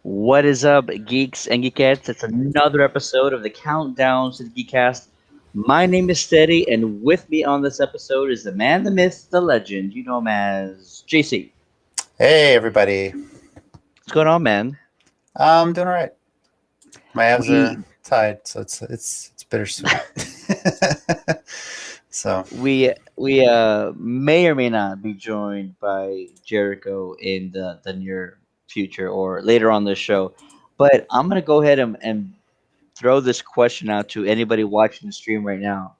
What is up, geeks and geekettes? It's another episode of the Countdown to the Geekcast. My name is Steady, and with me on this episode is the man, the myth, the legend. You know him as JC. Hey everybody, What's going on, man? I'm doing all right. My abs are We tied, so it's bittersweet. So we may or may not be joined by Jericho in the near future or later on this show, but I'm gonna go ahead and throw this question out to anybody watching the stream right now.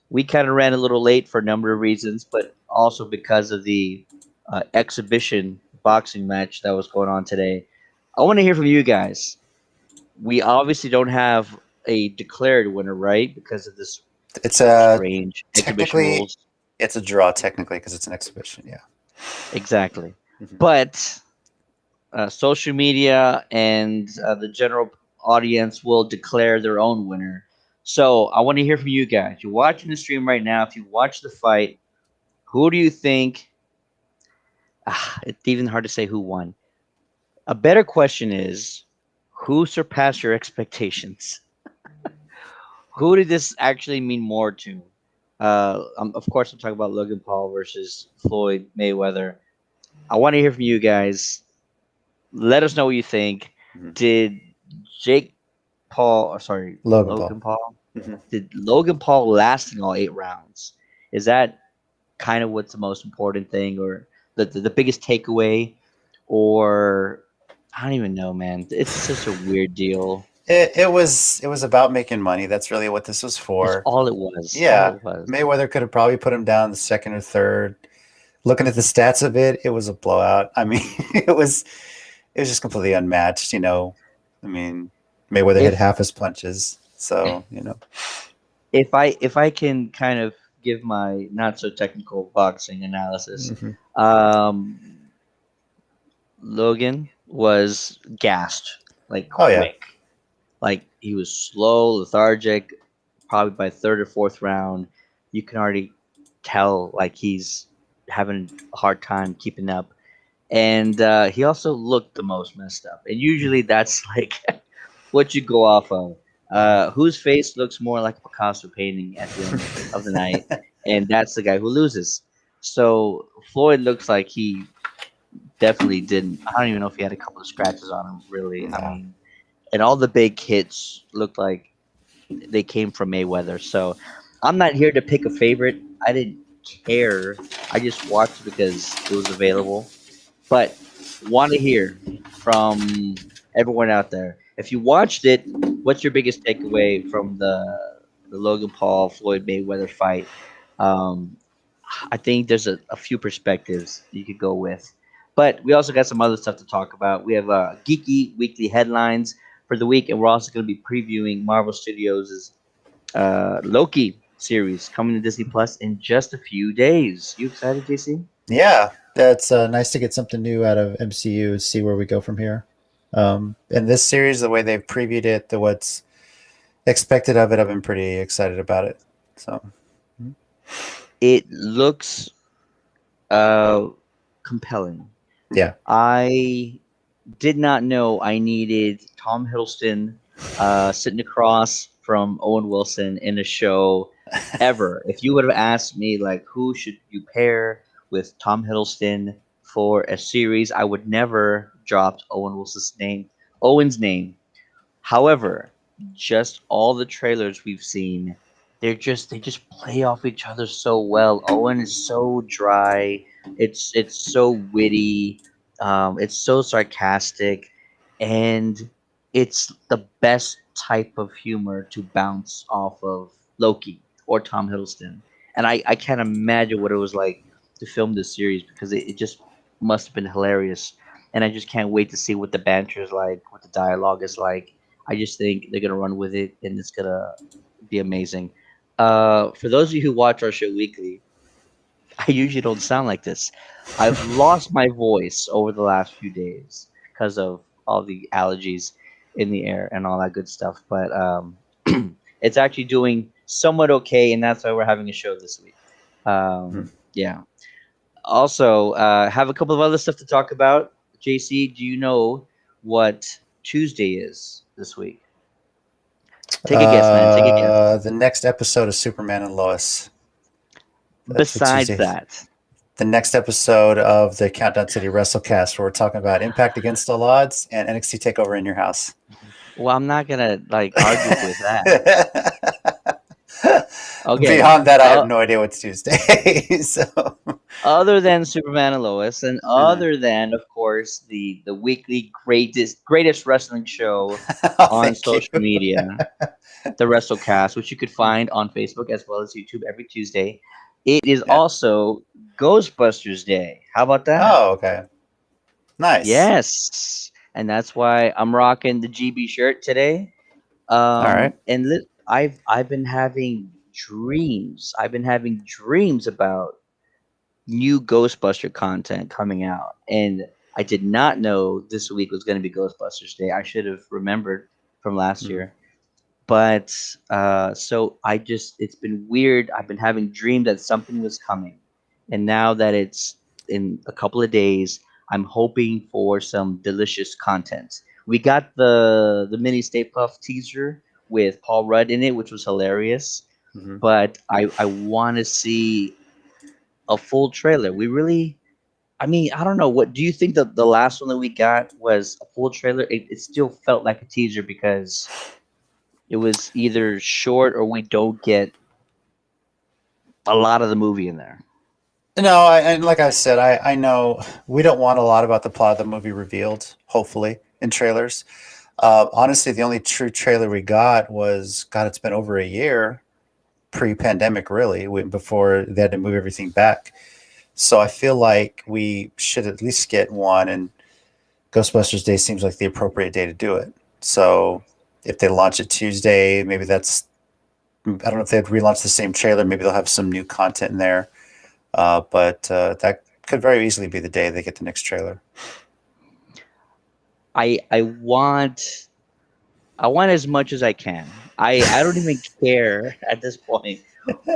We kind of ran a little late for a number of reasons, but also because of the exhibition boxing match that was going on today. I want to hear from you guys. We obviously don't have a declared winner, right? Because of this it's strange exhibition technically rules. it's a draw technically because it's an exhibition. Yeah. Exactly. Mhm. But social media and the general audience will declare their own winner. So I want to hear from you guys. You're watching the stream right now. If you watch the fight, who do you think it's even hard to say who won. A better question is who surpassed your expectations? Who did this actually mean more to? Of course, I'm talking about Logan Paul versus Floyd Mayweather. I want to hear from you guys. Let us know what you think. Mhm. Did Jake Paul, or sorry, Logan Paul. Logan Paul, Mhm. did Logan Paul lasting all 8 rounds? Is that kind of what's the most important thing, or the biggest takeaway, or I don't even know, man. It's such a weird deal. It was about making money. That's really what this was That's for. all it was. All Yeah, it was. Mayweather could have probably put him down the second or third. Looking at the stats of it, it was a blowout. I mean, it was just completely unmatched. I mean, Mayweather hit If half his punches, so. if I can kind of give my not so technical boxing analysis, Hmm. um, Logan was gassed like Oh yeah, quick. Like he was slow, lethargic. Probably by third or fourth round, you can already tell like he's having a hard time keeping up. And he also looked the most messed up. And usually that's like what you go off of. Whose face looks more like a Picasso painting at the end of the night, and that's the guy who loses. So Floyd looks like he definitely didn't. I don't even know if he had a couple of scratches on him. Really, I no, mean, and all the big hits looked like they came from Mayweather. So I'm not here to pick a favorite. I didn't care. I just watched because it was available. But want to hear from everyone out there. If you watched it, what's your biggest takeaway from the Logan Paul Floyd Mayweather fight? Um, I think there's a few perspectives you could go with, but we also got some other stuff to talk about. We have Geeky Weekly Headlines for the week, and we're also going to be previewing Marvel Studios' Loki series coming to Disney Plus in just a few days. You excited, JC? yeah, that's nice to get something new out of MCU. See where we go from here. In this series, the way they've previewed it, the what's expected of it, I've been pretty excited about it. So, It looks uh, compelling. yeah. I did not know I needed Tom Hiddleston sitting across from Owen Wilson in a show ever. If you would have asked me, like, who should you pair with Tom Hiddleston for a series, I would never dropped Owen's name. However, just all the trailers we've seen, they just play off each other so well. Owen is so dry. It's so witty. It's so sarcastic, and it's the best type of humor to bounce off of Loki or Tom Hiddleston. And I can't imagine what it was like to film this series because it just must have been hilarious. And I just can't wait to see what the banter is like, what the dialogue is like. I just think they're gonna run with it, and it's gonna be amazing. For those of you who watch our show weekly, I usually don't sound like this. I've lost my voice over the last few days because of all the allergies in the air and all that good stuff. But it's actually doing somewhat okay, and that's why we're having a show this week. Mhm. Yeah. Also, have a couple of other stuff to talk about. JC, do you know what Tuesday is this week? Take a guess, man. Take a guess. The next episode of Superman and Lois. That's the Besides Tuesday. that, The next episode of the Countdown City WrestleCast, where we're talking about Impact Against All Odds and NXT Takeover in your house. well, I'm not gonna like argue with that. Okay. Beyond that, I have no idea what's Tuesday. So, Other than Superman and Lois, and other than, of course, the weekly greatest wrestling show oh, on thank you. social media, the WrestleCast, which you could find on Facebook as well as YouTube every Tuesday. It is Yeah. also Ghostbusters Day. How about that? Oh, okay. Nice. Yes, and that's why I'm rocking the GB shirt today. All right. And I've been having dreams. I've been having dreams about new Ghostbuster content coming out, and I did not know this week was going to be Ghostbusters Day. I should have remembered from last Mhm. year, but so it's been weird. I've been having dreams that something was coming, and now that it's in a couple of days, I'm hoping for some delicious content. We got the mini Stay Puft teaser with Paul Rudd in it, which was hilarious. Mhm. But I want to see a full trailer. We really, I mean, I don't know. What do you think that the last one that we got was a full trailer? It still felt like a teaser because it was either short or we don't get a lot of the movie in there. No, and like I said, I know we don't want a lot about the plot of the movie revealed, hopefully, in trailers. Honestly, the only true trailer we got was, God, it's been over a year, pre-pandemic, really, before they had to move everything back. So I feel like we should at least get one, and Ghostbusters Day seems like the appropriate day to do it. So if they launch it Tuesday, maybe that's, I don't know if they'd relaunch the same trailer. Maybe they'll have some new content in there. But that could very easily be the day they get the next trailer. I want as much as I can. I don't even care at this point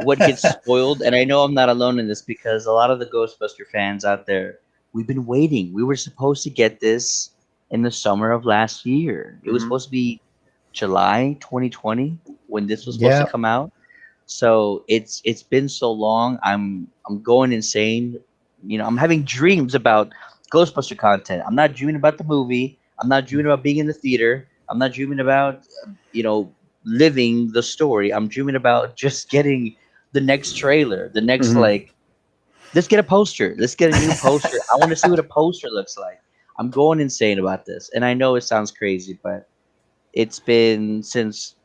what gets spoiled, and I know I'm not alone in this because a lot of the Ghostbuster fans out there, we've been waiting. We were supposed to get this in the summer of last year. It was Mhm. supposed to be July 2020 when this was supposed to Yeah. come out. So it's been so long. I'm going insane. You know, I'm having dreams about Ghostbuster content. I'm not dreaming about the movie. I'm not dreaming about being in the theater. I'm not dreaming about you know living the story. I'm dreaming about just getting the next trailer, the next Mhm. like let's get a poster. Let's get a new poster. I want to see what a poster looks like. I'm going insane about this. And I know it sounds crazy, but it's been since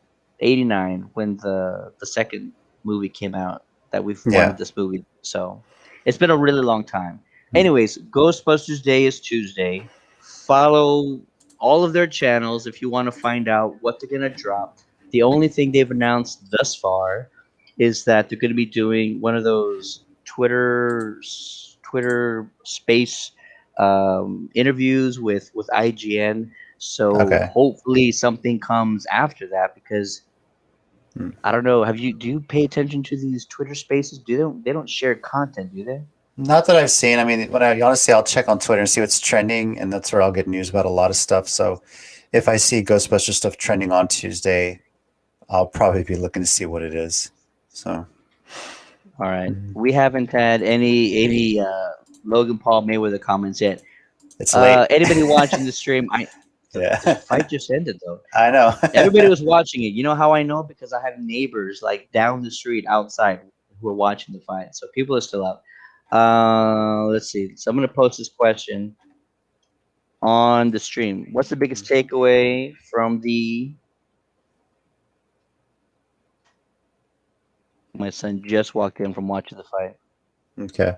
'89 when the second movie came out that we've Yeah. wanted this movie. So it's been a really long time. Mm. Anyways, Ghostbusters Day is Tuesday. Follow all of their channels if you want to find out what they're gonna drop. The only thing they've announced thus far is that they're gonna be doing one of those Twitter space interviews with IGN. So Okay. hopefully something comes after that because Mm. I don't know. Do you pay attention to these Twitter spaces? They don't share content, do they? Not that I've seen. I mean, when I honestly, I'll check on Twitter and see what's trending, and that's where I'll get news about a lot of stuff. So if I see Ghostbusters stuff trending on Tuesday, I'll probably be looking to see what it is. So All right. Mhm. We haven't had any Logan Paul Mayweather comments yet. It's late. Anybody watching the stream? Yeah. The fight just ended though. I know. Everybody was watching it. You know how I know? Because I have neighbors like down the street outside who are watching the fight. So people are still out. Let's see. So I'm gonna post this question on the stream. What's the biggest takeaway from the? My son just walked in from watching the fight. Okay.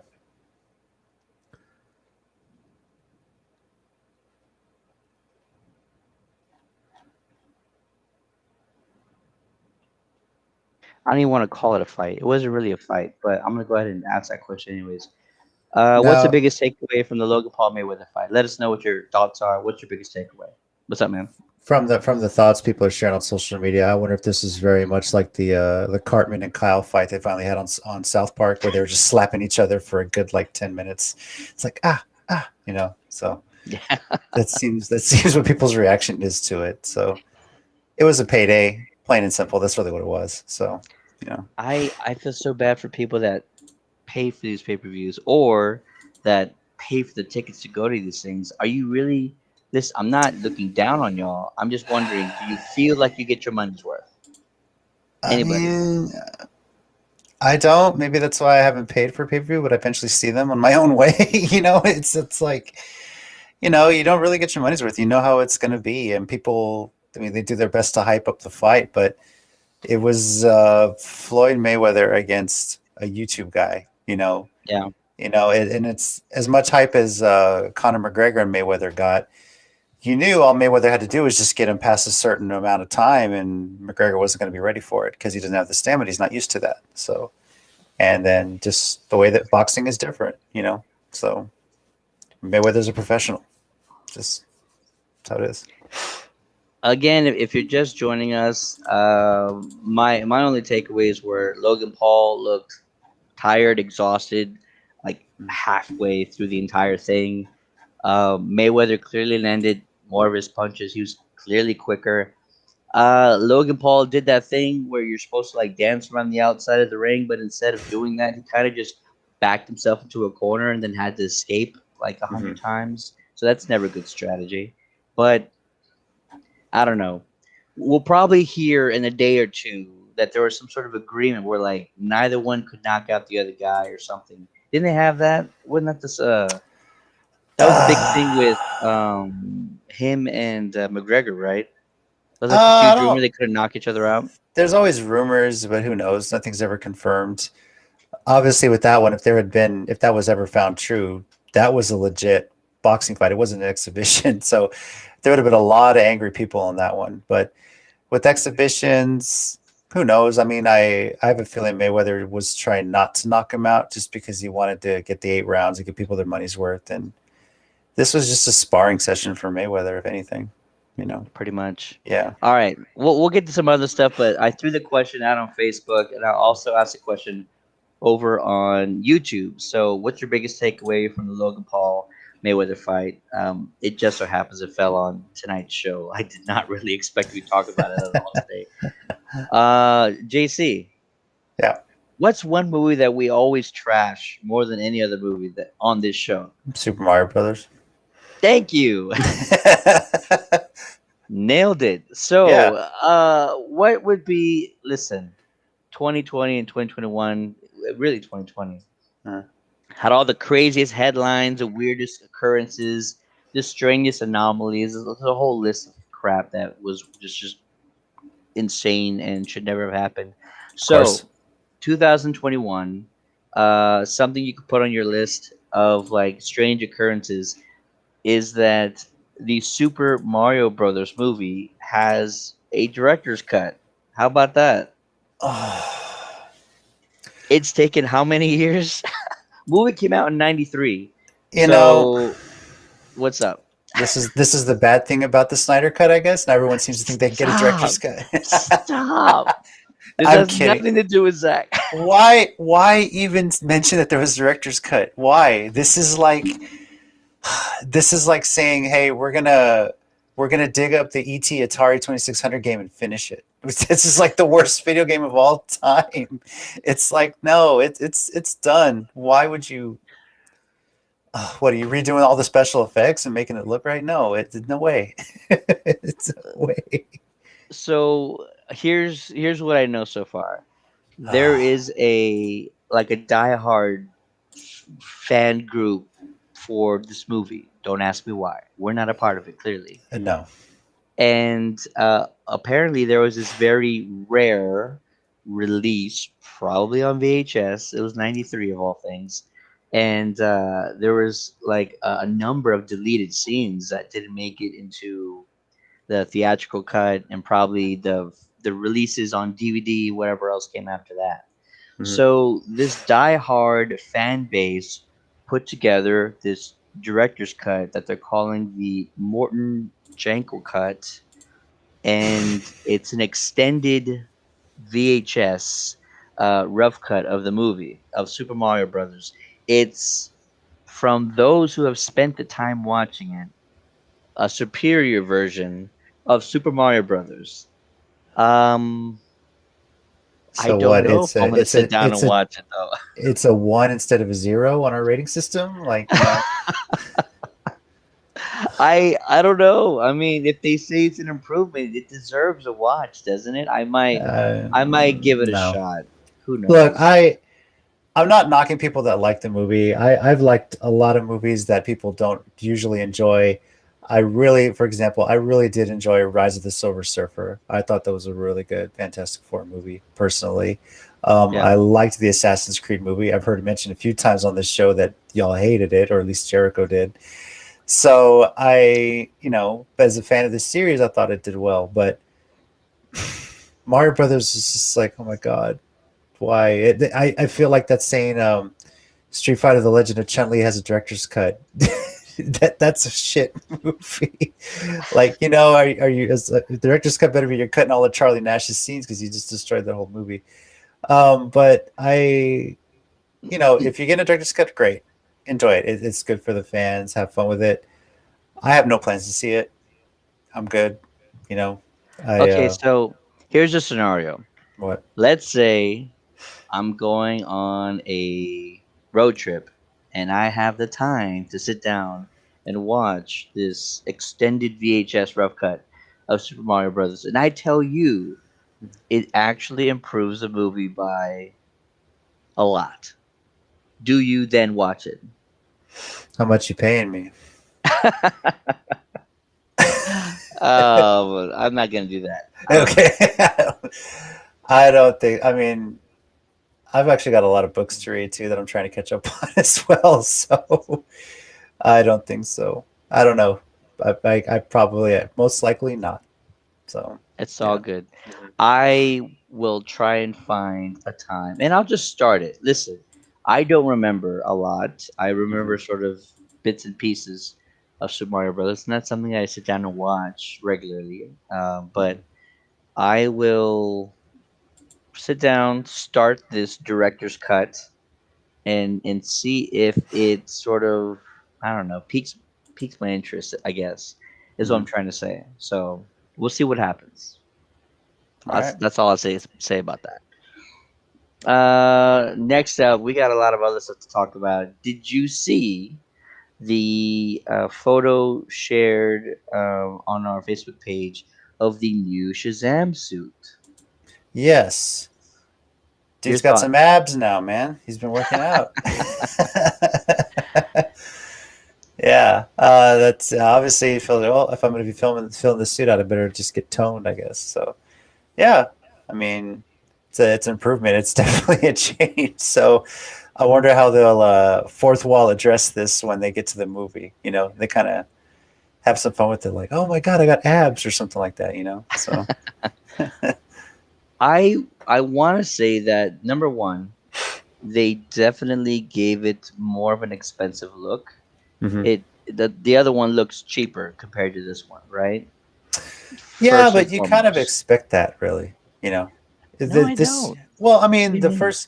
I don't even want to call it a fight. It wasn't really a fight, but I'm gonna go ahead and ask that question anyways. What's the Now, biggest takeaway from the Logan Paul Mayweather fight? Let us know what your thoughts are. What's your biggest takeaway? What's up, man? from the thoughts people are sharing on social media, I wonder if this is very much like the Cartman and Kyle fight they finally had on South Park, where they were just slapping each other for a good like 10 minutes. It's like So Yeah. That seems what people's reaction is to it. So it was a payday, plain and simple. That's really what it was. So, you know, I feel so bad for people that pay for these pay-per-views or that pay for the tickets to go to these things. Are you really this? I'm not looking down on y'all. I'm just wondering, do you feel like you get your money's worth? I Anybody? mean, I don't. Maybe that's why I haven't paid for pay per view, but I eventually see them on my own way. It's like you don't really get your money's worth. You know how it's going to be, and people. I mean, they do their best to hype up the fight, but it was Floyd Mayweather against a YouTube guy. Yeah. And it's as much hype as Conor McGregor and Mayweather got. You knew all Mayweather had to do was just get him past a certain amount of time, and McGregor wasn't going to be ready for it because he doesn't have the stamina. He's not used to that. So, and then just the way that boxing is different. So Mayweather's a professional. Just that's how it is. Again, if you're just joining us, my only takeaways were Logan Paul looked tired, exhausted, like halfway through the entire thing. Mayweather clearly landed more of his punches. He was clearly quicker. Logan Paul did that thing where you're supposed to like dance around the outside of the ring, but instead of doing that, he kind of just backed himself into a corner and then had to escape like a Mm-hmm. hundred times. So that's never good strategy. But I don't know. We'll probably hear in a day or two that there was some sort of agreement where like neither one could knock out the other guy or something. Didn't they have that? Wasn't that this? That was a big thing with him and McGregor, right? Was like this I huge rumor don't. they couldn't knock each other out. There's always rumors, but who knows? Nothing's ever confirmed. Obviously, with that one, if that was ever found true, that was a legit boxing fight. It wasn't an exhibition, so there would have been a lot of angry people on that one. But with exhibitions, who knows? I mean, I have a feeling Mayweather was trying not to knock him out just because he wanted to get the 8 rounds and give people their money's worth. And this was just a sparring session for Mayweather, if anything. You know, Pretty much. yeah. All right, we'll get to some other stuff, but I threw the question out on Facebook, and I also asked the question over on YouTube. So, what's your biggest takeaway from the Logan Paul Mayweather fight? It just so happens it fell on tonight's show. I did not really expect to talk about it at all today. JC, Yeah. what's one movie that we always trash more than any other movie that on this show? Super Mario Brothers. Thank you. Nailed it. So, Yeah. what would be, listen, 2020 and 2021, really 2020, Uh, had all the craziest headlines, the weirdest occurrences, the strangest anomalies. There's a whole list of crap that was just insane and should never have happened. of course. So, 2021, something you could put on your list of like strange occurrences is that the Super Mario Brothers movie has a director's cut. How about that? Oh, It's taken how many years? Movie came out in '93. you know, So what's up? this is the bad thing about the Snyder cut, I guess. And everyone seems to think they can get a Stop! director's cut. Stop! This I'm has kidding. nothing to do with Zach. Why even mention that there was a director's cut? Why? This is like saying, "Hey, we're gonna dig up the ET Atari 2600 game and finish it." This is like the worst video game of all time. It's like, no, it's done. Why would you? What are you redoing all the special effects and making it look right? No, no way. It's no way. So here's what I know so far. There is a like a diehard fan group for this movie. Don't ask me why. We're not a part of it, clearly. No. And apparently there was this very rare release, probably on VHS. It was '93 of all things, and there was like a number of deleted scenes that didn't make it into the theatrical cut, and probably the releases on DVD, whatever else came after that. Mhm. So this diehard fan base put together this director's cut that they're calling the Morton Jankel cut, and it's an extended VHS rough cut of the movie of Super Mario Brothers. It's from those who have spent the time watching it. a superior version of Super Mario Brothers. Um, I So don't what? know if I'm gonna sit down and watch it though. It's a one instead of a zero on our rating system. Like, I don't know. I mean, if they say it's an improvement, it deserves a watch, doesn't it? I might give it a no. shot. Who Look, knows? I'm not knocking people that like the movie. I've liked a lot of movies that people don't usually enjoy. For example, I really did enjoy Rise of the Silver Surfer. I thought that was a really good Fantastic Four movie, personally. Yeah. I liked the Assassin's Creed movie. I've heard it mentioned a few times on this show that y'all hated it, or at least Jericho did. So as a fan of this series, I thought it did well. But Mario Brothers is just like, oh my god, why? I feel like that's saying Street Fighter: The Legend of Chun Li has a director's cut. That's a shit movie. Like, are you as a director's cut better be you're cutting all of Charlie Nash's scenes because you just destroyed the whole movie. But if you get a director's cut, great, enjoy it. It's good for the fans. Have fun with it. I have no plans to see it. I'm good. You know, I Okay, so here's a scenario. what? Let's say I'm going on a road trip and I have the time to sit down and watch this extended VHS rough cut of Super Mario Brothers, and I tell you it actually improves the movie by a lot. Do you then watch it? How much you paying me? I'm not gonna do that. Okay. I don't think. I mean, I've actually got a lot of books to read too that I'm trying to catch up on as well. So I don't think so. I don't know. I probably most likely not. So It's all yeah. good. I will try and find a time, and I'll just start it. Listen, I don't remember a lot. I remember Mhm. sort of bits and pieces of Super Mario Brothers, and that's something I sit down and watch regularly. But Mhm. I will sit down, start this director's cut, and see if it sort of, I don't know, piques my interest. I guess is what I'm Mhm. trying to say. So we'll see what happens. All right. That's all I'll say about that. Next up, we got a lot of other stuff to talk about. Did you see the photo shared on our Facebook page of the new Shazam suit? Yes. Your Dude's got thought? some abs now, man. He's been working out. Yeah, that's obviously you feel well. If I'm going to be filling the suit out, I better just get toned, I guess. So yeah, I mean, it's an improvement. It's definitely a change. So I wonder how they'll fourth wall address this when they get to the movie. They kind of have some fun with it, like, oh my god, I got abs or something like that. So I want to say that number one, they definitely gave it more of an expensive look. hmm The other one looks cheaper compared to this one, right? yeah, First and but you kind of foremost. expect that, really. You know, No, I this. don't. Well, I What do mean, you the mean? first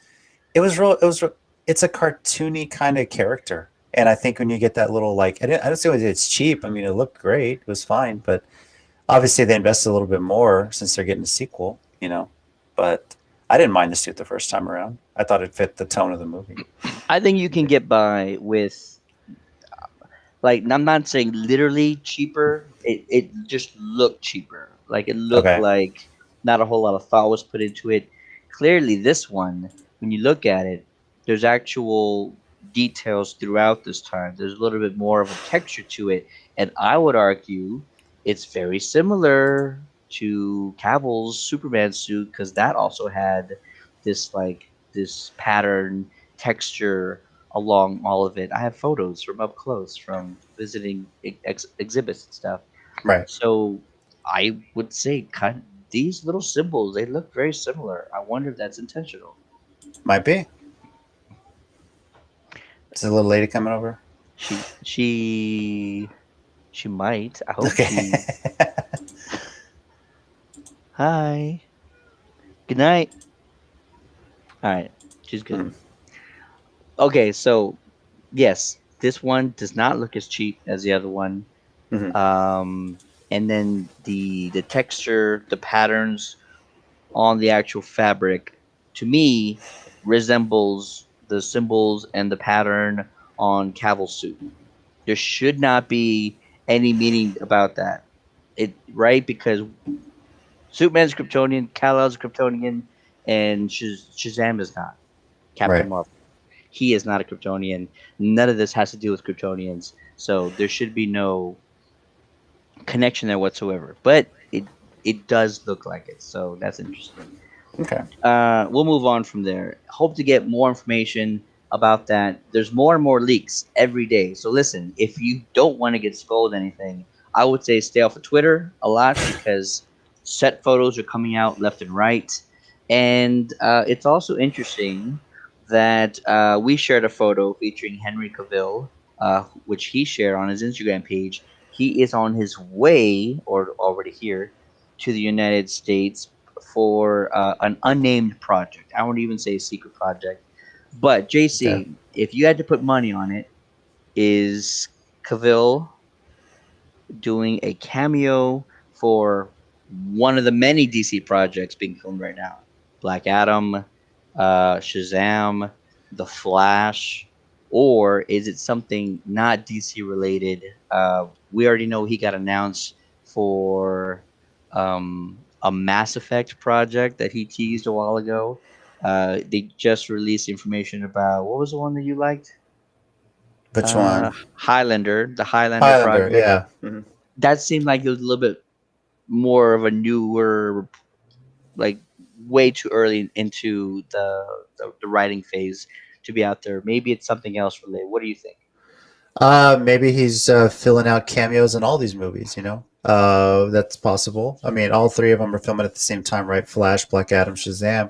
it was real. It's a cartoony kind of character, and I think when you get that little like, I don't say it's cheap. I mean, it looked great. It was fine, but obviously they invested a little bit more since they're getting a sequel. But I didn't mind the suit the first time around. I thought it fit the tone of the movie. I think you can get by with, like, I'm not saying literally cheaper. It just looked cheaper. Like it looked Okay. like not a whole lot of thought was put into it. Clearly, this one, when you look at it, there's actual details throughout this time. There's a little bit more of a texture to it, and I would argue it's very similar to Cavill's Superman suit because that also had this pattern texture along all of it. I have photos from up close from visiting exhibits and stuff. Right. So I would say these little symbols, they look very similar. I wonder if that's intentional. Might be. Is a little lady coming over? She she she might. I hope Okay. she. Hi. Good night. All right. She's good. Hmm. Okay, so yes, this one does not look as cheap as the other one. Hmm. And then the texture, the patterns on the actual fabric, to me, resembles the symbols and the pattern on Cavill's suit. There should not be any meaning about that. It right because Superman's Kryptonian, Kal-El's Kryptonian, and Shazam is not. Captain Right. Marvel. He is not a Kryptonian. None of this has to do with Kryptonians. So there should be no connection there whatsoever. But it does look like it. So that's interesting. Okay. We'll move on from there. Hope to get more information about that. There's more and more leaks every day. So listen, if you don't want to get spoiled anything, I would say stay off of Twitter a lot because set photos are coming out left and right. And it's also interesting that we shared a photo featuring Henry Cavill, which he shared on his Instagram page. He is on his way, or already here, to the United States for an unnamed project. I won't even say a secret project. But Okay. JC, if you had to put money on it, is Cavill doing a cameo for one of the many DC projects being filmed right now? Black Adam, Shazam, The Flash, or is it something not DC related? We already know he got announced for a Mass Effect project that he teased a while ago. They just released information about what was the one that you liked? Which one? Highlander, the Highlander Highlander. project. Yeah. Hmm. That seemed like it was a little bit more of a newer, like way too early into the writing phase to be out there. Maybe it's something else related. What do you think? Maybe he's filling out cameos in all these movies. That's possible. I mean, all three of them are filming at the same time, right? Flash, Black Adam, Shazam.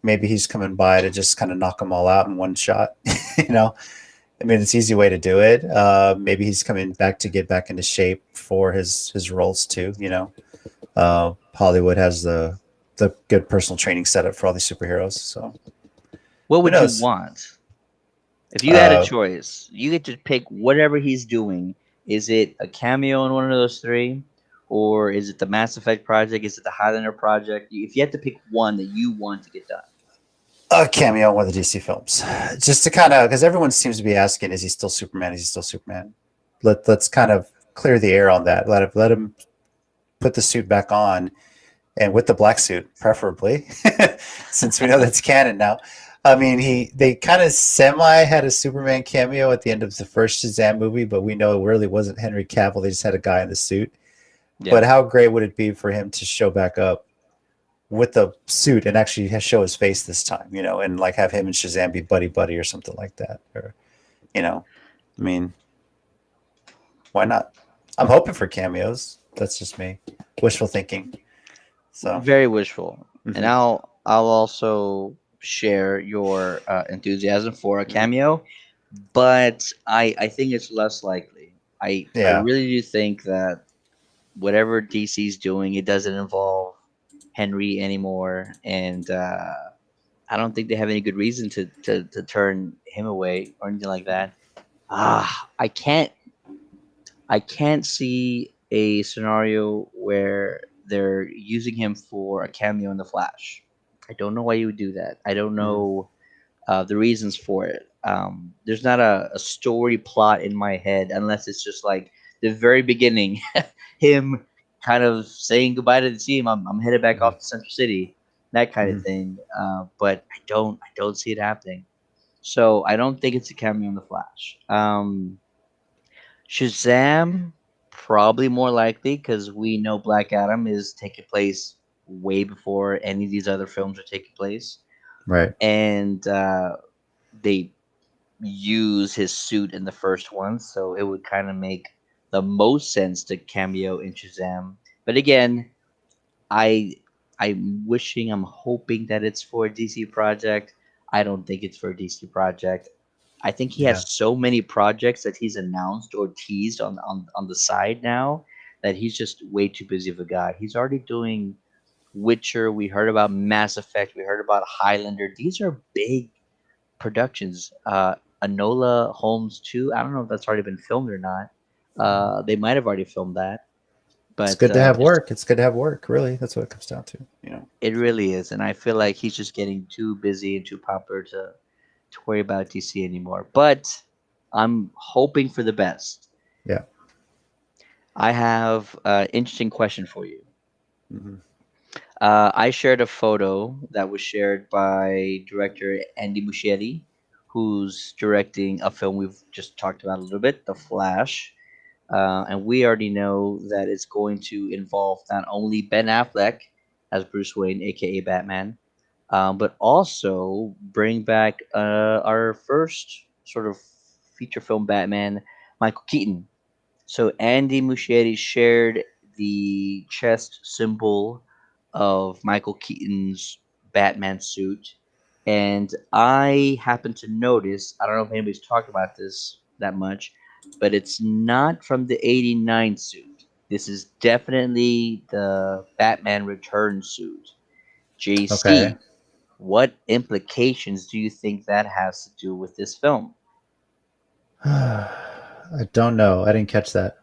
Maybe he's coming by to just kind of knock them all out in one shot. you know, I mean, it's an easy way to do it. Maybe he's coming back to get back into shape for his roles too. Hollywood has the good personal training setup for all these superheroes. So What who would you knows? want if you had a Uh, choice? You get to pick whatever he's doing. Is it a cameo in one of those three, or is it the Mass Effect project? Is it the Highlander project? If you had to pick one that you want to get done, a cameo in one of the DC films, just to kind of because everyone seems to be asking, is he still Superman? Is he still Superman? Let's kind of clear the air on that. Let him put the suit back on and with the black suit, preferably, since we know that's canon now. I mean, they kind of semi had a Superman cameo at the end of the first Shazam movie, but we know it really wasn't Henry Cavill. They just had a guy in the suit. yeah. But how great would it be for him to show back up with the suit and actually show his face this time, and like have him and Shazam be buddy buddy or something like that, or you know, I mean, why not? I'm hoping for cameos. That's just me, wishful thinking. So, Very wishful, and mhm, I'll also share your enthusiasm for a mhm. cameo, but I think it's less likely. I Yeah, really do think that whatever DC's doing, it doesn't involve Henry anymore, and I don't think they have any good reason to turn him away or anything like that. I can't see a scenario where they're using him for a cameo in the Flash. I don't know why you would do that. I don't mhm, know the reasons for it. There's not a story plot in my head unless it's just like the very beginning, him kind of saying goodbye to the team. I'm headed back mhm, off to Central City, that kind of mhm. thing. But I don't see it happening. So I don't think it's a cameo in the Flash. Shazam, probably more likely because we know Black Adam is taking place way before any of these other films are taking place, Right. and they use his suit in the first one, so it would kind of make the most sense to cameo in Shazam. But again, I I'm hoping that it's for a DC project. I don't think it's for a DC project. I think he Yeah. has so many projects that he's announced or teased on the side now that he's just way too busy of a guy. He's already doing Witcher. We heard about Mass Effect. We heard about Highlander. These are big productions. Enola Holmes 2. I don't know if that's already been filmed or not, They might have already filmed that, It's but good to have just work. It's good to have work. Really, that's what it comes down to. You know. it really is. And I feel like he's just getting too busy and too popular to worry about DC anymore. But I'm hoping for the best. Yeah. I have an interesting question for you. Hmm. I shared a photo that was shared by director Andy Muschietti, who's directing a film we've just talked about a little bit, The Flash. And we already know that it's going to involve not only Ben Affleck as Bruce Wayne, aka Batman, but also bring back our first sort of feature film Batman, Michael Keaton. So Andy Muschietti shared the chest symbol of Michael Keaton's Batman suit, and I happened to notice. I don't know if anybody's talked about this that much, but it's not from the '89 suit. This is definitely the Batman Return suit. Okay. JC, what implications do you think that has to do with this film? I don't know. I didn't catch that.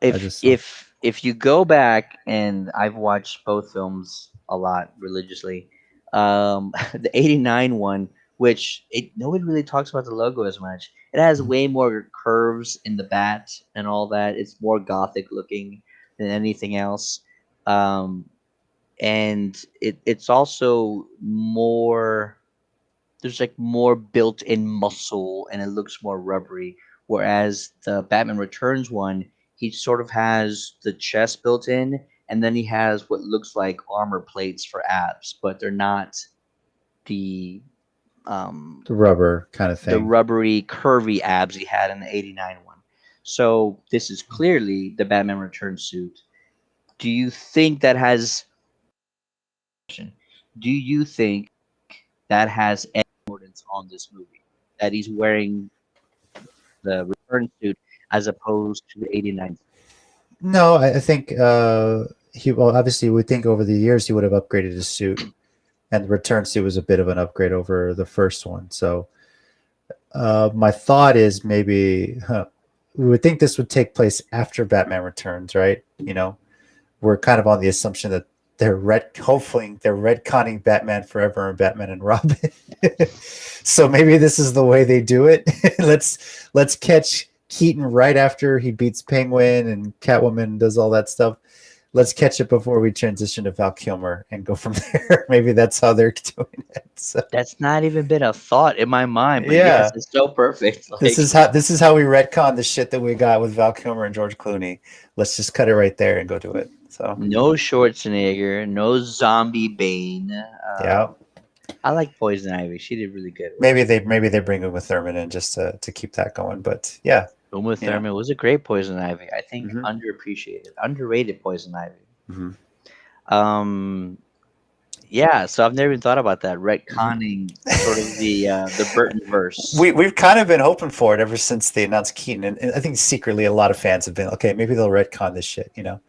I if just saw. if if you go back, and I've watched both films a lot religiously, the '89 one, which nobody really talks about the logo as much. It has Mhm. way more curves in the bat and all that. It's more gothic looking than anything else. um, and it's also more, there's like more built-in muscle and it looks more rubbery. Whereas the Batman Returns one, he sort of has the chest built in, and then he has what looks like armor plates for abs, but they're not the um, The rubber kind of the thing. rubbery, curvy abs he had in the '89 one. So this is clearly the Batman Returns suit. Do you think that has? Do you think that has any importance on this movie? That he's wearing the return suit as opposed to the '89 suit. No, I think he. Well, obviously, we think over the years he would have upgraded his suit, and the return suit was a bit of an upgrade over the first one. So my thought is maybe we would think this would take place after Batman Returns, right? You know, we're kind of on the assumption that hopefully they're retconning Batman Forever and Batman and Robin. So maybe this is the way they do it. Let's catch Keaton right after he beats Penguin and Catwoman does all that stuff. Let's catch it before we transition to Val Kilmer and go from there. Maybe that's how they're doing it. So That's not even been a thought in my mind, but yes, yeah, it's so perfect. this Like is how we retcon the shit that we got with Val Kilmer and George Clooney. Let's just cut it right there and go do it. So no Schwarzenegger, no zombie Bane. yeah, I like Poison Ivy. She did really good with maybe it. they bring Uma Thurman in just to keep that going. But yeah, Uma you know. Thurman was a great Poison Ivy. I think Hmm. underappreciated, underrated Poison Ivy. Hmm. Um, yeah, so I've never even thought about that Hmm. retconning sort of the Burton verse. We've kind of been hoping for it ever since they announced Keaton, and I think secretly a lot of fans have been okay. Maybe they'll retcon this shit, you know,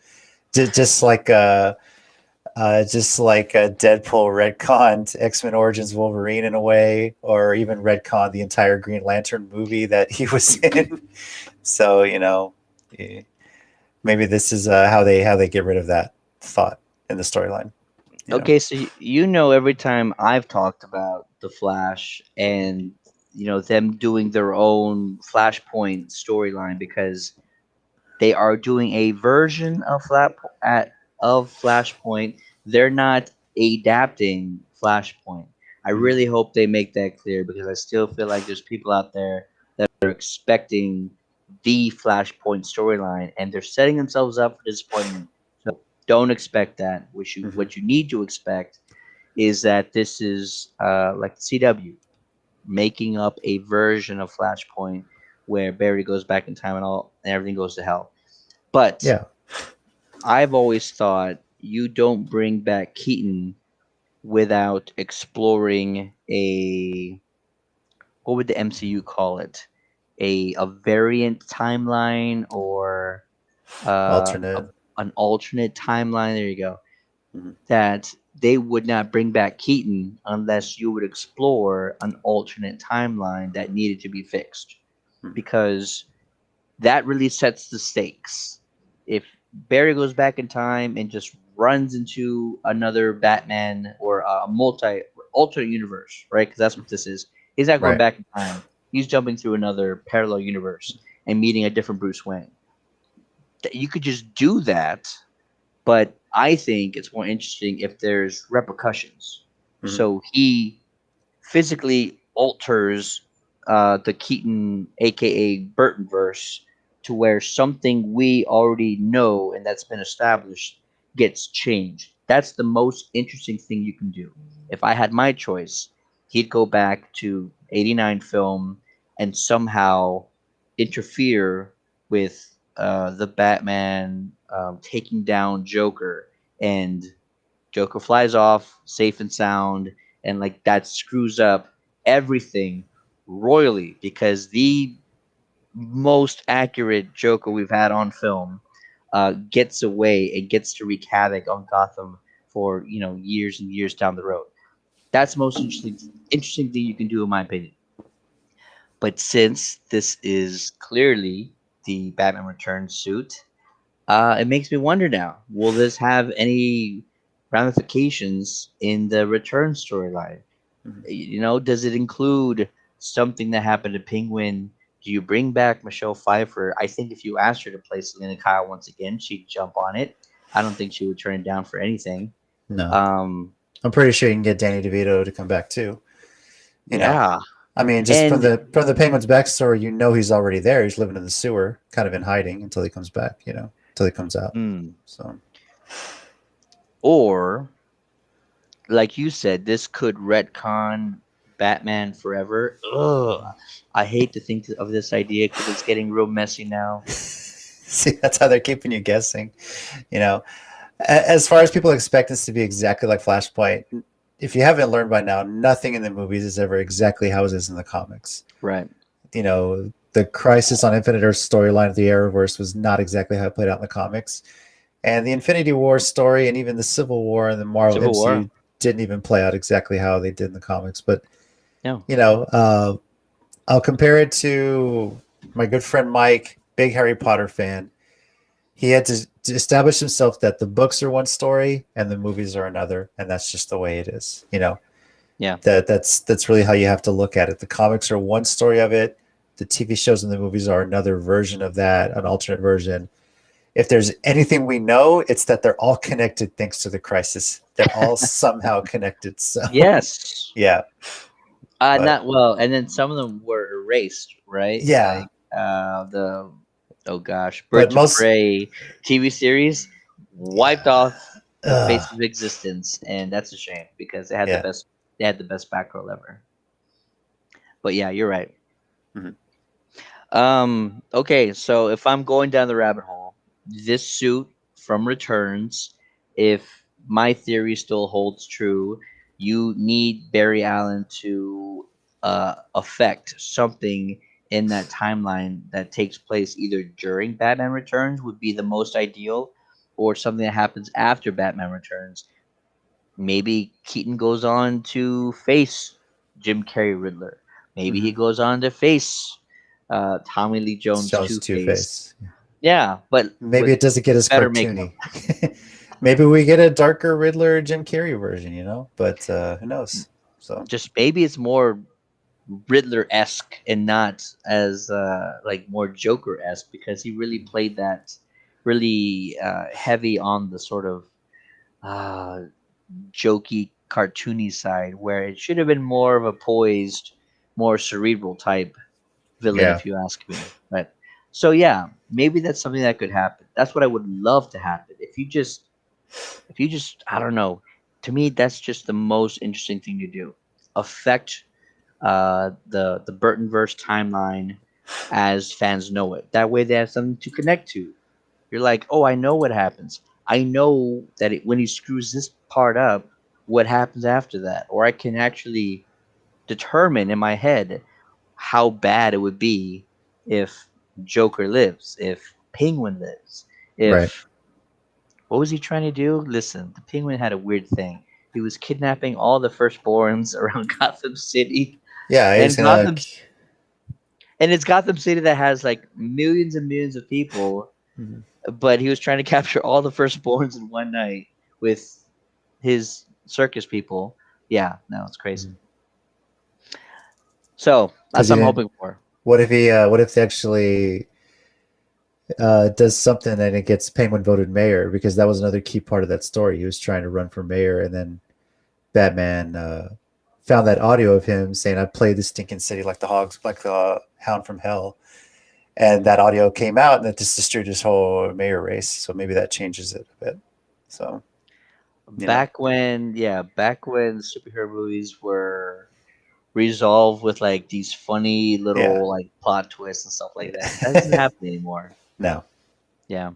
just like Deadpool retconned X-Men Origins Wolverine in a way, or even retconned the entire Green Lantern movie that he was in. So you know, eh, maybe this is how they get rid of that thought in the storyline. You know. Okay, so you know every time I've talked about the Flash and them doing their own Flashpoint storyline, because they are doing a version of Flashpoint. They're not adapting Flashpoint. I Mhm. really hope they make that clear, because I still feel like there's people out there that are expecting the Flashpoint storyline and they're setting themselves up for disappointment. So don't expect that. Mhm. What you need to expect is that this is like CW making up a version of Flashpoint where Barry goes back in time and all and everything goes to hell. But Yeah. I've always thought you don't bring back Keaton without exploring a, what would the MCU call it? A variant timeline, or uh, a, Alternate. an alternate timeline. There you go. Mhm. That they would not bring back Keaton unless you would explore an alternate timeline that needed to be fixed. Mhm. Because that really sets the stakes. If Barry goes back in time and just runs into another Batman or a multi alternate universe, right? Because that's what this is. He's not going Right. back in time. He's jumping through another parallel universe and meeting a different Bruce Wayne. You could just do that, but I think it's more interesting if there's repercussions. Mhm. So he physically alters the Keaton, aka Burton verse, to where something we already know and that's been established gets changed. That's the most interesting thing you can do. If I had my choice, he'd go back to '89 film and somehow interfere with the Batman taking down Joker, and Joker flies off safe and sound, and like that screws up everything royally because the most accurate Joker we've had on film gets away and gets to wreak havoc on Gotham for years and years down the road. That's the most interesting thing you can do, in my opinion. But since this is clearly the Batman Returns suit, it makes me wonder now: will this have any ramifications in the return storyline? Mhm. Does it include something that happened to Penguin? Do you bring back Michelle Pfeiffer? I think if you asked her to play Selena Kyle once again, she'd jump on it. I don't think she would turn it down for anything. No, Um, I'm pretty sure you can get Danny DeVito to come back too. You know, yeah, I mean, just and from the Penguin's backstory, he's already there. He's living in the sewer, kind of in hiding until he comes back. Until he comes out. mm, So or like you said, this could retcon Batman Forever. Ugh, I hate to think of this idea because it's getting real messy now. see, that's how they're keeping you guessing. You know, as far as people expect this to be exactly like Flashpoint, if you haven't learned by now, nothing in the movies is ever exactly how it is in the comics. Right. The Crisis on Infinite Earth storyline of the Arrowverse was not exactly how it played out in the comics. And the Infinity War story and even the Civil War and the Marvel Civil War. MCU didn't even play out exactly how they did in the comics. But, Yeah. you know, uh, I'll compare it to my good friend Mike, big Harry Potter fan. He had to establish himself that the books are one story and the movies are another, and that's just the way it is. Yeah. That's really how you have to look at it. The comics are one story of it. The TV shows and the movies are another version of that, an alternate version. If there's anything we know, it's that they're all connected thanks to the crisis. They're all somehow connected. So Yes. yeah, but Not well, and then some of them were erased, right? yeah, Like the oh gosh, but Birds of most Prey TV series wiped yeah, off the face of existence, and that's a shame because yeah. they had the best back row ever. But yeah, you're right. Mhm. Okay, so if I'm going down the rabbit hole, this suit from Returns, if my theory still holds true, you need Barry Allen to affect something in that timeline that takes place either during Batman Returns would be the most ideal, or something that happens after Batman Returns. Maybe Keaton goes on to face Jim Carrey Riddler. Maybe he Mhm. goes on to face Tommy Lee Jones Shows Two Two Face. Face. Yeah, but Maybe with it doesn't get as better makeup. cartoony. Maybe we get a darker Riddler Jim Carrey version, but who knows? So Just maybe it's more Riddler esque and not as like more Joker esque because he really played that really heavy on the sort of uh, jokey, cartoony side, where it should have been more of a poised, more cerebral type villain, yeah. if you ask me. But so yeah, maybe that's something that could happen. That's what I would love to happen. If you just, I don't know. To me, that's just the most interesting thing to do. Affect the Burtonverse timeline as fans know it. That way, they have something to connect to. You're like, oh, I know what happens. I know that when he screws this part up, what happens after that, or I can actually determine in my head how bad it would be if Joker lives, if Penguin lives, Right. if what was he trying to do? Listen, the Penguin had a weird thing. He was kidnapping all the firstborns around Gotham City, Yeah, he's and gonna. and it's Gotham City that has like millions and millions of people, Mhm. but he was trying to capture all the firstborns in one night with his circus people. Yeah, no, it's crazy. So Because that's he what I'm didn't. hoping for. What if he? What if they actually does something and it gets Penguin voted mayor? Because that was another key part of that story. He was trying to run for mayor, and then Batman found that audio of him saying, "I played the stinking city like the hogs, like the hound from hell," and that audio came out, and that just destroyed his whole mayor race. So maybe that changes it a bit. So you know, Back when superhero movies were resolved with like these funny yeah, little like plot twists and stuff like that. That doesn't happen anymore. no, Yeah.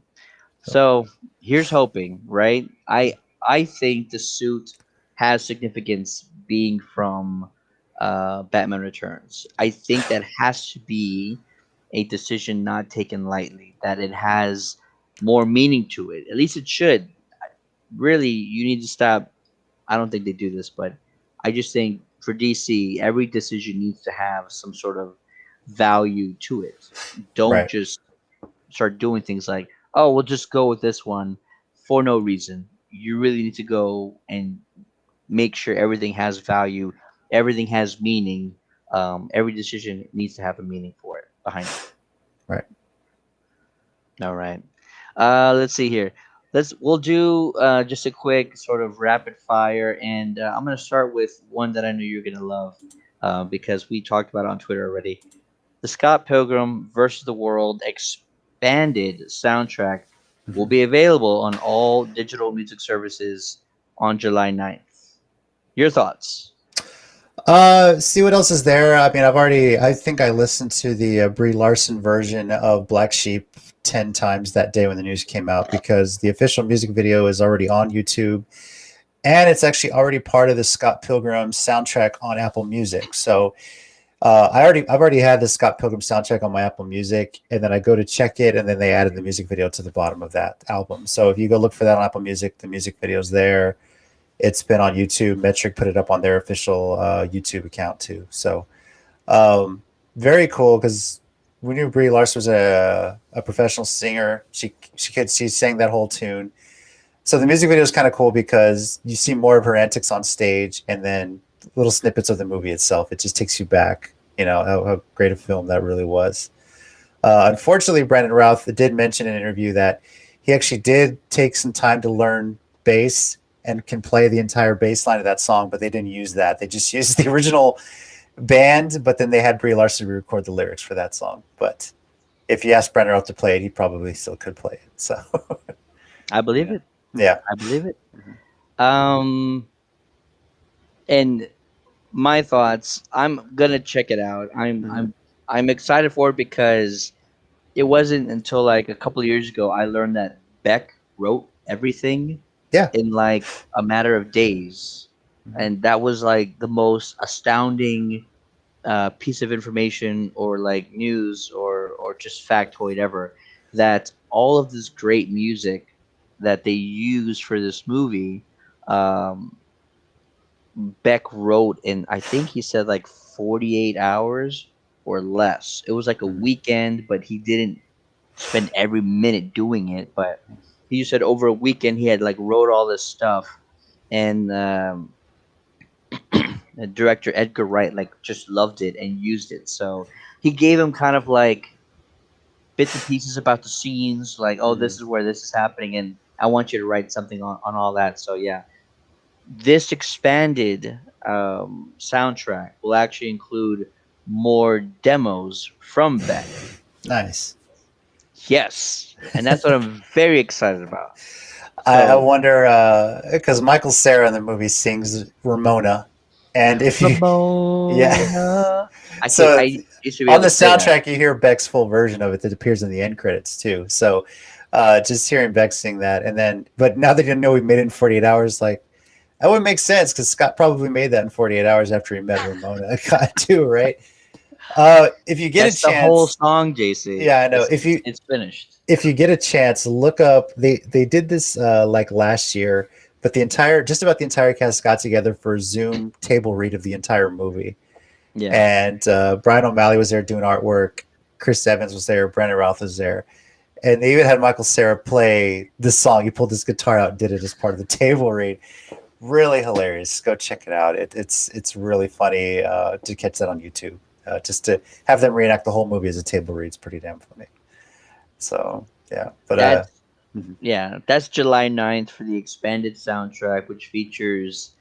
so, So here's hoping, right? I think the suit has significance being from Batman Returns. I think that has to be a decision not taken lightly. That it has more meaning to it. At least it should. Really, you need to stop. I don't think they do this, but I just think for DC, every decision needs to have some sort of value to it. Don't right, just start doing things like, oh, we'll just go with this one for no reason. You really need to go and make sure everything has value, everything has meaning. Every decision needs to have a meaning for it behind it. right. All right. Let's see here. We'll do just a quick sort of rapid fire, and I'm gonna start with one that I know you're gonna love because we talked about it on Twitter already. The Scott Pilgrim versus the World expanded soundtrack will Mhm. be available on all digital music services on July 9th. Your thoughts? See what else is there. I mean, I think I listened to the Brie Larson version of Black Sheep 10 times that day when the news came out because the official music video is already on YouTube and it's actually already part of the Scott Pilgrim soundtrack on Apple Music. So I've already had the Scott Pilgrim soundtrack on my Apple Music, and then I go to check it, and then they added the music video to the bottom of that album. So if you go look for that on Apple Music, the music video's there. It's been on YouTube. Metric put it up on their official YouTube account too. So um, very cool because we knew Brie Larson was a professional singer. She sang that whole tune. So the music video is kind of cool because you see more of her antics on stage, and then little snippets of the movie itself. It just takes you back. You know how great a film that really was. Unfortunately, Brandon Routh did mention in an interview that he actually did take some time to learn bass and can play the entire bass line of that song, but they didn't use that. They just used the original band, but then they had Brie Larson record the lyrics for that song. But if you asked Brandon Routh to play it, he probably still could play it. So, I believe yeah. it. Yeah. I believe it. Mhm. Um, and my thoughts. I'm gonna check it out. Mhm. I'm excited for it because it wasn't until like a couple of years ago I learned that Beck wrote everything Yeah. in like a matter of days, Mhm. and that was like the most astounding piece of information or like news or just factoid ever. That all of this great music that they used for this movie, um, Beck wrote in I think he said like 48 hours or less. It was like a Mhm. weekend, but he didn't spend every minute doing it. But he said over a weekend he had like wrote all this stuff, and director Edgar Wright like just loved it and used it. So he gave him kind of like bits and pieces about the scenes, like, oh, this Mhm. is where this is happening, and I want you to write something on all that. So yeah, this expanded soundtrack will actually include more demos from Beck. Nice. Yes, and that's what I'm very excited about. I So wonder because Michael Cera in the movie sings Ramona, and if you, yeah, Ramona, so I used to be on able the to play that. soundtrack you hear Beck's full version of it that appears in the end credits too. So just hearing Beck sing that, and then but now that you know we made it in 48 hours, like that would make sense because Scott probably made that in 48 hours after he met Ramona too, right? If you get a That's the whole chance, song, JC. yeah, I know. It's finished. If you get a chance, look up. They did this like last year, but just about the entire cast got together for a Zoom table read of the entire movie, Yeah. and Brian O'Malley was there doing artwork. Chris Evans was there. Brandon Routh was there, and they even had Michael Cera play this song. He pulled his guitar out and did it as part of the table read. Really hilarious. Go check it out. It's really funny to catch that on YouTube. Just to have them reenact the whole movie as a table read is pretty damn funny. So yeah, but That's mhm. that's July 9th for the expanded soundtrack, which features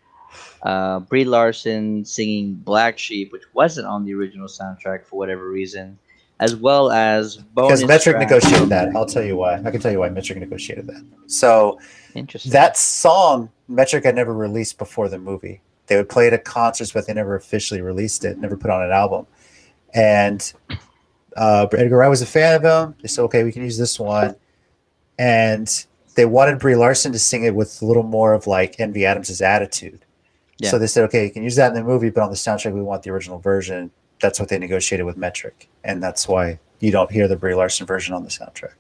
Brie Larson singing Black Sheep, which wasn't on the original soundtrack for whatever reason, as well as Because bonus Metric tracks negotiated from. that. I'll tell you why. I can tell you why Metric negotiated that. So Interesting. that song Metric had never released before the movie. They would play it at concerts, but they never officially released it. Never put on an album. And Edgar Wright was a fan of him. They said, "Okay, we can use this one." And they wanted Brie Larson to sing it with a little more of like Envy Adams' attitude. Yeah. So they said, "Okay, you can use that in the movie, but on the soundtrack, we want the original version." That's what they negotiated with Metric, and that's why you don't hear the Brie Larson version on the soundtrack.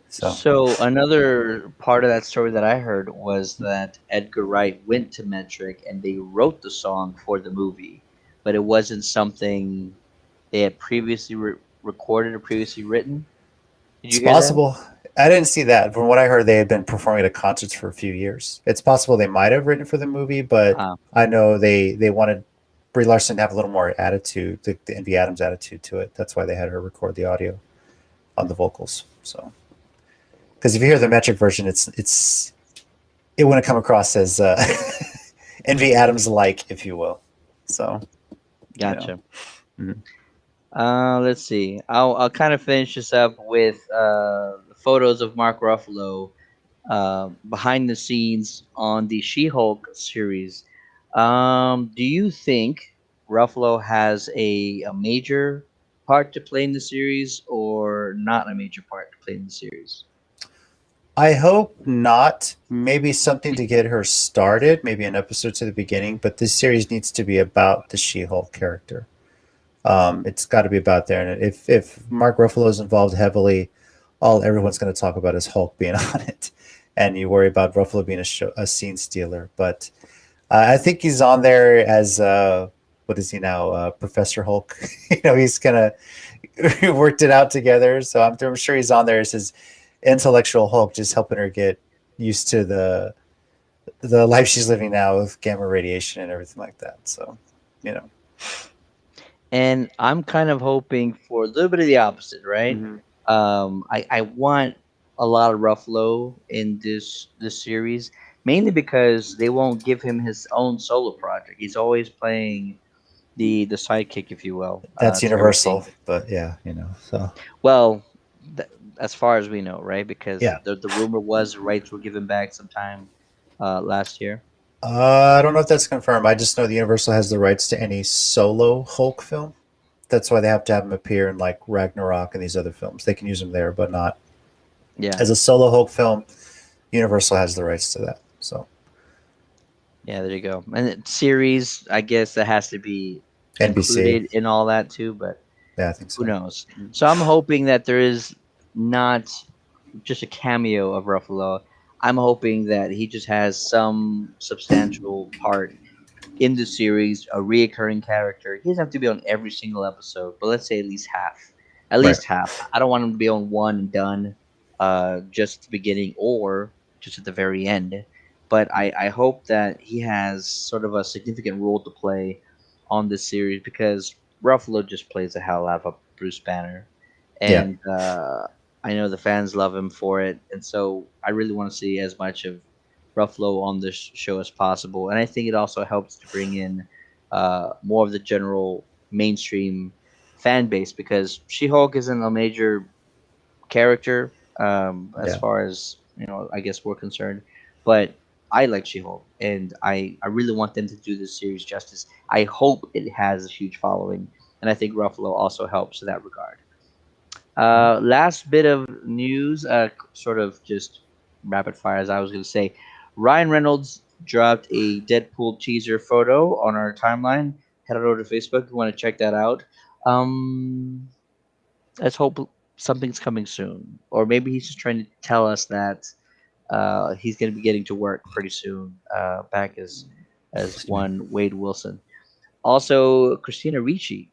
So So another part of that story that I heard was that Edgar Wright went to Metric and they wrote the song for the movie, but it wasn't something they had previously recorded or previously written. Did it's you hear that? possible. I didn't see that. From what I heard, they had been performing at concerts for a few years. It's possible they might have written for the movie, but Ah, I know they wanted Brie Larson to have a little more attitude, the Envy Adams attitude to it. That's why they had her record the audio on the vocals. So, because if you hear the metric version, it wouldn't come across as Envy Adams like, if you will. So, you know, gotcha. mhm. Let's see. I'll kind of finish this up with photos of Mark Ruffalo behind the scenes on the She-Hulk series. Do you think Ruffalo has a major part to play in the series, or not a major part to play in the series? I hope not. Maybe something to get her started, maybe an episode to the beginning. But this series needs to be about the She-Hulk character. It's got to be about there. And if Mark Ruffalo is involved heavily, all everyone's going to talk about is Hulk being on it, and you worry about Ruffalo being a scene stealer. But I think he's on there as what is he now, Professor Hulk? He's gonna we worked it out together. So I'm sure he's on there as his intellectual Hulk, just helping her get used to the life she's living now with gamma radiation and everything like that. So, you know. And I'm kind of hoping for a little bit of the opposite, right? Mhm. I want a lot of Ruffalo in this series, mainly because they won't give him his own solo project. He's always playing the sidekick, if you will, That's to everything. universal, but yeah, so Well, th- as far as we know, right? Because yeah. the rumor was rights were given back sometime last year. I don't know if that's confirmed. I just know the Universal has the rights to any solo Hulk film. That's why they have to have him appear in like Ragnarok and these other films. They can use him there, but not Yeah, as a solo Hulk film. Universal has the rights to that. So yeah, there you go. And series, I guess that has to be NBC, included in all that too, but yeah, I think who so. knows? So I'm hoping that there is not just a cameo of Ruffalo. I'm hoping that he just has some substantial part in the series, a reoccurring character. He doesn't have to be on every single episode, but let's say at least half. At Right. least half. I don't want him to be on one and done, just at the beginning or just at the very end. But I hope that he has sort of a significant role to play on this series because Ruffalo just plays the hell out of a Bruce Banner, Yeah. and I know the fans love him for it, and so I really want to see as much of Ruffalo on this show as possible. And I think it also helps to bring in more of the general mainstream fan base because She Hulk isn't a major character as Yeah. far as I guess we're concerned, but I like She Hulk, and I really want them to do this series justice. I hope it has a huge following, and I think Ruffalo also helps in that regard. Last bit of news, sort of just rapid fire, as I was going to say. Ryan Reynolds dropped a Deadpool teaser photo on our timeline. Head on over to Facebook if you want to check that out. Um, let's hope something's coming soon, or maybe he's just trying to tell us that he's going to be getting to work pretty soon, back as Excuse me. one Wade Wilson. Also, Christina Ricci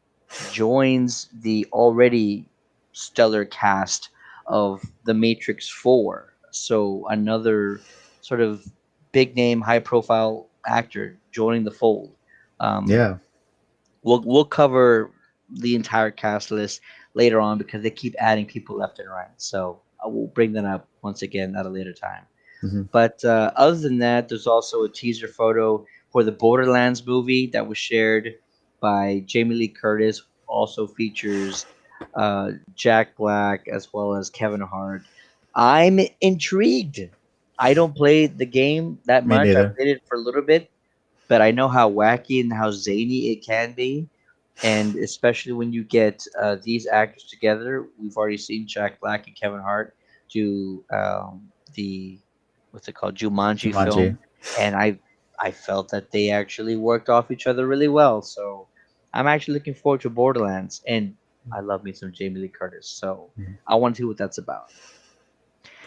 joins the already stellar cast of The Matrix 4. So another sort of big name, high profile actor joining the fold. Um, Yeah. we'll cover the entire cast list later on because they keep adding people left and right. So I will bring that up once again at a later time. Hmm. But other than that, there's also a teaser photo for the Borderlands movie that was shared by Jamie Lee Curtis. Also features Jack Black as well as Kevin Hart. I'm intrigued. I don't play the game that Me much. I neither. played it for a little bit, but I know how wacky and how zany it can be. And especially when you get these actors together, we've already seen Jack Black and Kevin Hart do the what's it called, Jumanji Jumanji. film, and I felt that they actually worked off each other really well. So I'm actually looking forward to Borderlands, and I love me some Jamie Lee Curtis. So Mhm. I want to see what that's about.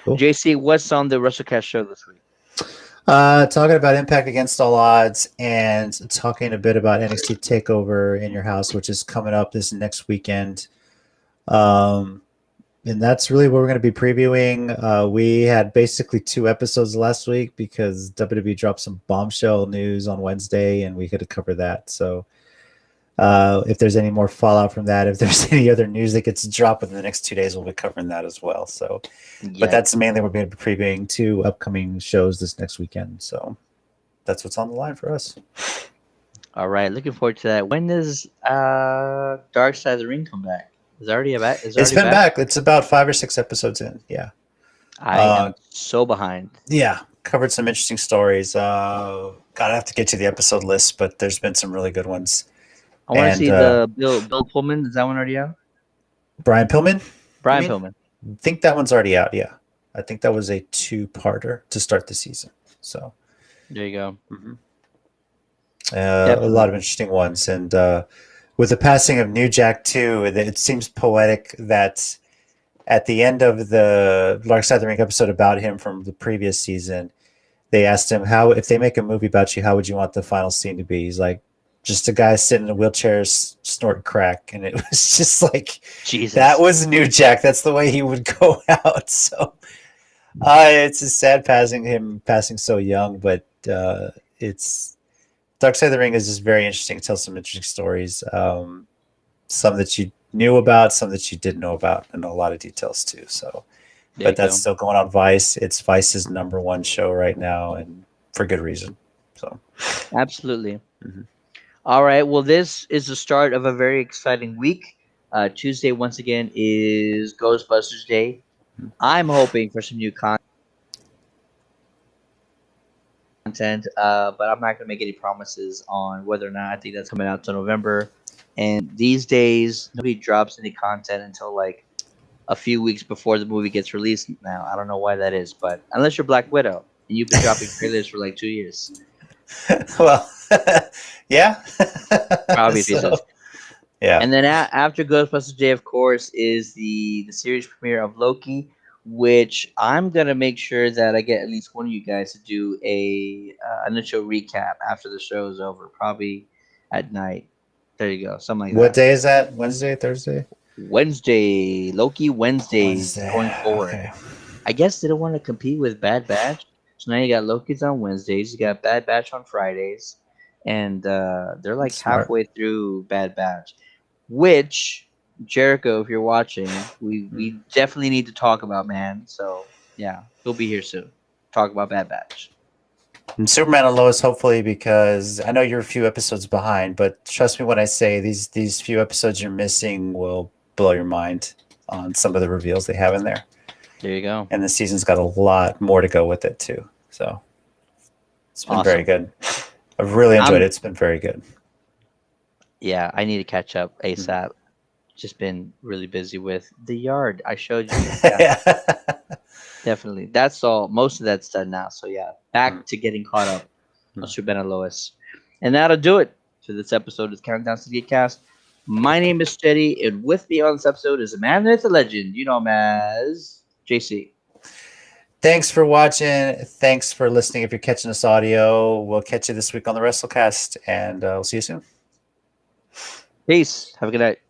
Cool. JC, what's on the WrestleCast show this week? Talking about Impact Against All Odds and talking a bit about NXT Takeover in Your House, which is coming up this next weekend. Um, and that's really what we're going to be previewing. We had basically 2 episodes last week because WWE dropped some bombshell news on Wednesday, and we could have covered that. So if there's any more fallout from that, if there's any other news that gets dropped within the next 2 days, we'll be covering that as well. So, but Yep. that's mainly we're going to be previewing 2 upcoming shows this next weekend. So that's what's on the line for us. All right, looking forward to that. When does Dark Side of the Ring come back? Is it already back? Is it It's already been back? back. It's about 5 or 6 episodes in. Yeah. I Uh, am so behind. yeah. Covered some interesting stories. Gotta have to get to the episode list, but there's been some really good ones. I want to And see the Bill Pullman. Is that one already out? Brian Pillman, you Brian mean? Pillman. I think that one's already out. Yeah. I think that was a 2-parter to start the season. So, There you go. mhm. A lot Definitely. of interesting ones. And with the passing of New Jack too, it seems poetic that at the end of the Dark Side of the Ring episode about him from the previous season, they asked him how if they make a movie about you, how would you want the final scene to be? He's like, just a guy sitting in a wheelchair snorting crack, and it was just like that Jesus. was New Jack. That's the way he would go out. So it's a sad him passing so young, but it's Dark Side of the Ring is just very interesting. It tells some interesting stories. Some that you knew about, some that you didn't know about, and a lot of details too. So, There but you that's go. still going on Vice. It's Vice's #1 show right now, and for good reason. So, Absolutely. mhm. All right. Well, this is the start of a very exciting week. Tuesday, once again, is Ghostbusters Day. I'm hoping for some new content, but I'm not going to make any promises on whether or not I think that's coming out to November. And these days, nobody drops any content until like a few weeks before the movie gets released now. I don't know why that is, but unless you're Black Widow and you've been dropping trailers for like 2 years, Well, yeah. for obvious So, reasons. yeah. And then after Ghostbusters Day, of course, is the series premiere of Loki, which I'm gonna make sure that I get at least one of you guys to do a initial recap after the show is over, probably at night. There you go, something like What that. day is that? Wednesday, Thursday? Wednesday, Loki Wednesdays Wednesday. going forward. Okay. I guess they don't want to compete with Bad Batch. So now you got Loki's on Wednesdays, you got Bad Batch on Fridays, and they're like Smart. halfway through Bad Batch. Which Jericho, if you're watching, we definitely need to talk about, man. So yeah, he'll be here soon. Talk about Bad Batch. And Superman and Lois, hopefully, because I know you're a few episodes behind, but trust me when I say these few episodes you're missing will blow your mind on some of the reveals they have in there. There you go. And the season's got a lot more to go with it too. So it's been very Awesome. good. I've really enjoyed it. I'm It's been very good. yeah. I need to catch up Mhm. ASAP. Just been really busy with the yard. I showed you. Yeah, Yeah. definitely. That's all. Most of that's done now. So yeah, Mm, back to getting caught up on mm. Superman and Lois. And that'll do it for this episode of Countdown to the Cast. My name is Steady, and with me on this episode is a man that's a legend. You know him as JC. Thanks for watching. Thanks for listening. If you're catching this audio, we'll catch you this week on the WrestleCast, and we'll see you soon. Peace. Have a good night.